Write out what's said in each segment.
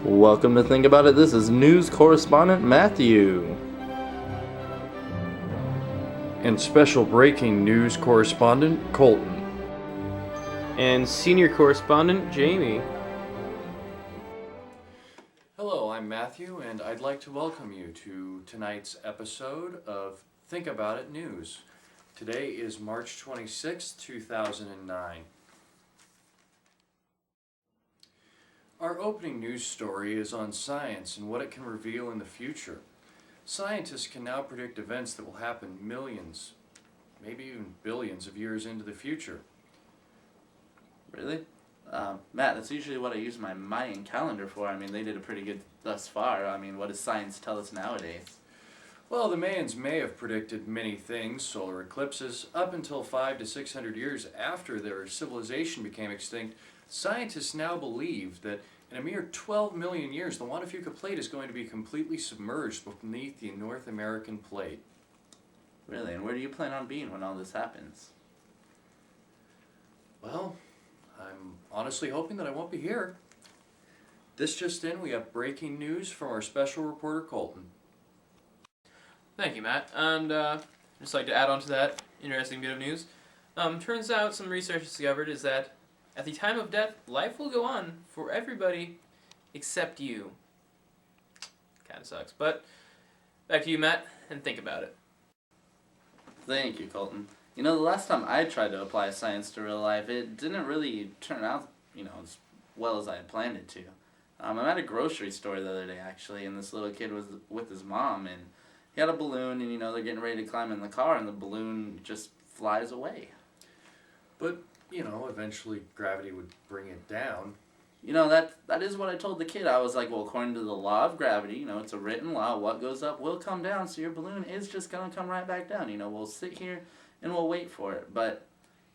Welcome to Think About It. This is news correspondent Matthew. And special breaking news correspondent Colton. And senior correspondent Jamie. Hello, I'm Matthew, and I'd like to welcome you to tonight's episode of Think About It News. Today is March 26, 2009. Our opening news story is on science and what it can reveal in the future. Scientists can now predict events that will happen millions, maybe even billions of years into the future. Really? Matt, that's usually what I use my Mayan calendar for. I mean, they did a pretty good thus far. I mean, what does science tell us nowadays? Well, the Mayans may have predicted many things, solar eclipses, up until 500 to 600 years after their civilization became extinct. Scientists now believe that in a mere 12 million years, the Juan de Fuca plate is going to be completely submerged beneath the North American plate. Really? And where do you plan on being when all this happens? Well, I'm honestly hoping that I won't be here. This just in, we have breaking news from our special reporter, Colton. Thank you, Matt. And I'd just like to add on to that interesting bit of news. Turns out some research discovered is that at the time of death, life will go on for everybody except you. Kinda sucks. But back to you, Matt, and think about it. Thank you, Colton. You know, the last time I tried to apply science to real life, it didn't really turn out, as well as I had planned it to. I'm at a grocery store the other day, actually, and this little kid was with his mom, and he had a balloon, and, they're getting ready to climb in the car, and the balloon just flies away. But, eventually gravity would bring it down. That is what I told the kid. I was like, well, according to the law of gravity, it's a written law, what goes up will come down, so your balloon is just going to come right back down. We'll sit here and we'll wait for it. But,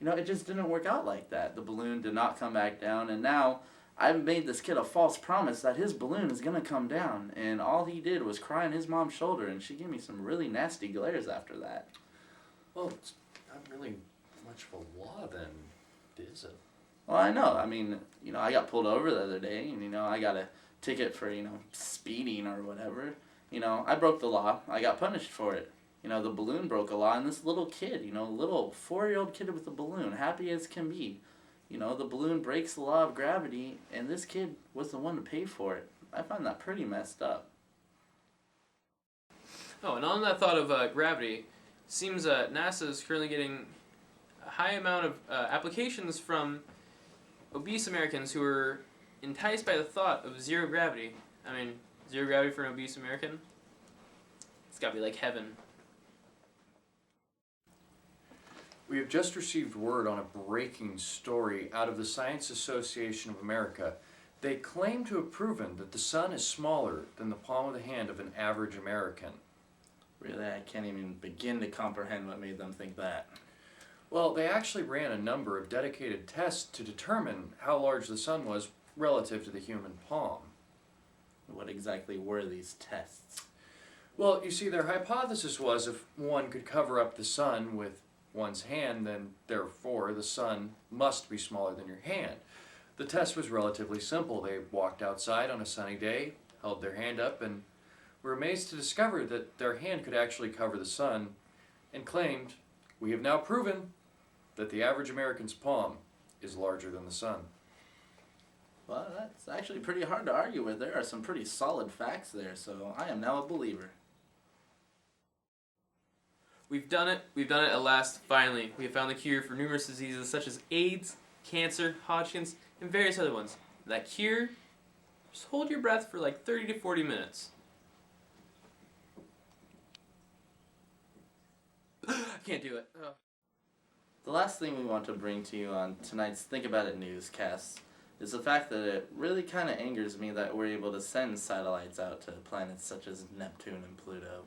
it just didn't work out like that. The balloon did not come back down, and now I've made this kid a false promise that his balloon is going to come down, and all he did was cry on his mom's shoulder, and she gave me some really nasty glares after that. Well, it's not really much of a law then, is it? Well, I know. I mean, I got pulled over the other day, and, I got a ticket for, speeding or whatever. I broke the law. I got punished for it. The balloon broke a law, and this little kid, little 4-year-old kid with a balloon, happy as can be. The balloon breaks the law of gravity, and this kid was the one to pay for it. I find that pretty messed up. Oh, and on that thought of gravity, seems NASA is currently getting a high amount of applications from obese Americans who are enticed by the thought of zero gravity. I mean, zero gravity for an obese American? It's gotta be like heaven. We have just received word on a breaking story out of the Science Association of America. They claim to have proven that the sun is smaller than the palm of the hand of an average American. Really, I can't even begin to comprehend what made them think that. Well, they actually ran a number of dedicated tests to determine how large the sun was relative to the human palm. What exactly were these tests? Well, you see, their hypothesis was if one could cover up the sun with one's hand, then therefore the sun must be smaller than your hand. The test was relatively simple. They walked outside on a sunny day, held their hand up, and were amazed to discover that their hand could actually cover the sun, and claimed, "We have now proven that the average American's palm is larger than the sun." Well, that's actually pretty hard to argue with. There are some pretty solid facts there, so I am now a believer. We've done it at last, finally. We have found the cure for numerous diseases such as AIDS, cancer, Hodgkin's, and various other ones. That cure? Just hold your breath for like 30 to 40 minutes. I can't do it. Oh. The last thing we want to bring to you on tonight's Think About It newscast is the fact that it really kind of angers me that we're able to send satellites out to planets such as Neptune and Pluto.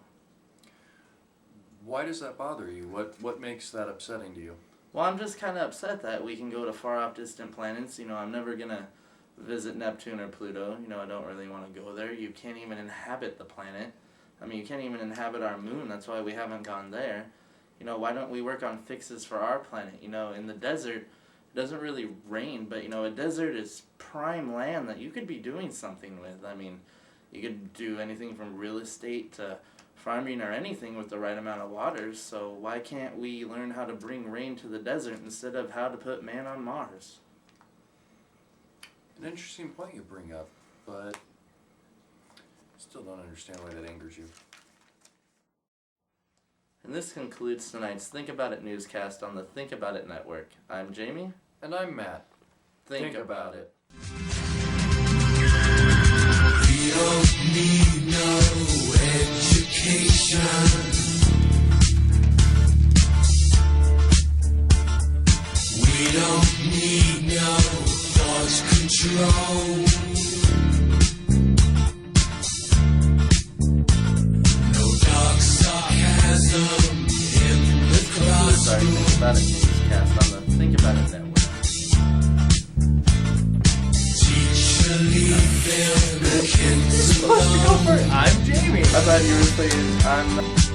Why does that bother you? What makes that upsetting to you? Well, I'm just kind of upset that we can go to far-off distant planets. I'm never going to visit Neptune or Pluto. I don't really want to go there. You can't even inhabit the planet. I mean, you can't even inhabit our moon. That's why we haven't gone there. Why don't we work on fixes for our planet? In the desert, it doesn't really rain, but you know, a desert is prime land that you could be doing something with. I mean, you could do anything from real estate to farming or anything with the right amount of water. So why can't we learn how to bring rain to the desert instead of how to put man on Mars? An interesting point you bring up, but still don't understand why that angers you. And this concludes tonight's Think About It newscast on the Think About It Network. I'm Jamie. And I'm Matt. Think about it. We don't need no education. We don't need no thought control. No dark sarcasm in the Sorry, Think About It newscast on the Think About It Network. teacher leave them. I'm Jamie. I thought you were saying I'm.